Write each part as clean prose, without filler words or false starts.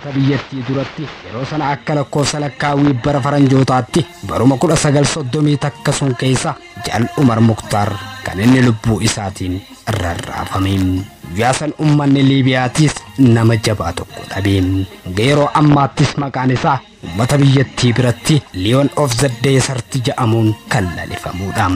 biyyattii duratti yeroo sana akka lakkoofsa lakkaawwii bara faranjootaatti baruma 1930 takka sun keessa Jaal Umar Mukhtar kan inni lubbuu isaatiin rarraafame. Yaasan ummanni Liibiyaatiis nama jabaa tokko dhabe. Yeroo ammaattis maqaan isaa ummata biyyattii biratti Lion of the Desert jedhamuun kan lalifamuudha.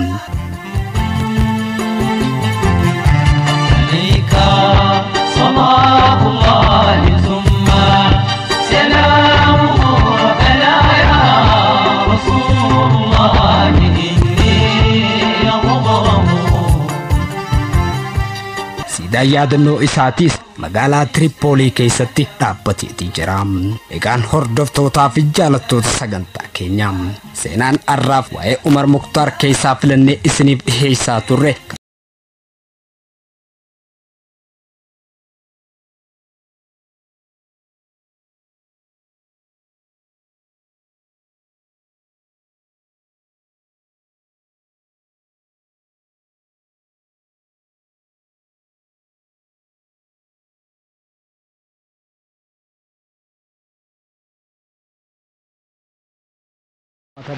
Siidaa yaadannoo isaatis magaalaa Tripoli keessatti dhaabbateetii jira. Egaan hordoftootaa fi jaalattoota sagantaa keenyaa seenaan arraaf waa'ee Umar Mukhtar keessaa filannee isiniif dhiheessaa turre.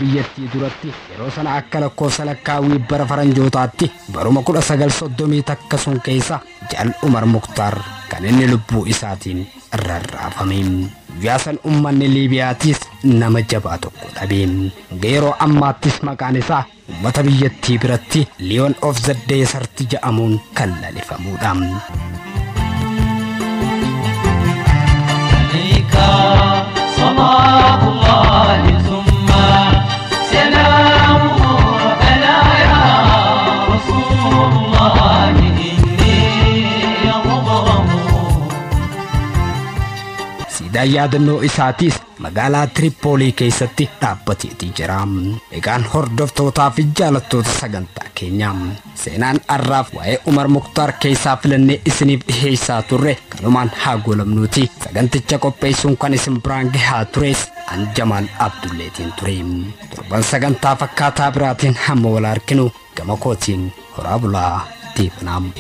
Biyyattii duratti yeroo sana akka lakkoofsa lakkaawwii bara faranjootaatti baruma 1930 takka sun keessa Jaal Umar Mukhtar kan inni lubbuu isaatiin rarraafame. Yaasan ummanni Liibiyaatiis nama jabaa tokko dhabe. Yeroo ammaattis maqaan isaa ummata biyyattii biratti Lion of the Desert jedhamuun kan lalifamuudha. Siidaa yaadannoo isaatis magaalaa Tripoli keessatti dhaabbateetii jira. Egaan hordoftootaa fi jaalattoota sagantaa keenyaa seenaan arraaf waa'ee Umar Mukhtar keessaa filannee isiniif dhiheessaa turre kanumaan haa goolabnuuti. Saganticha qopheessuun kan isin biraan gahaa tures an Jamaal Abdulleetiin ture. Torban sagantaa fakkaataa biraatiin hamma wal arginu gama kootiin horaa bulaa deebinaam.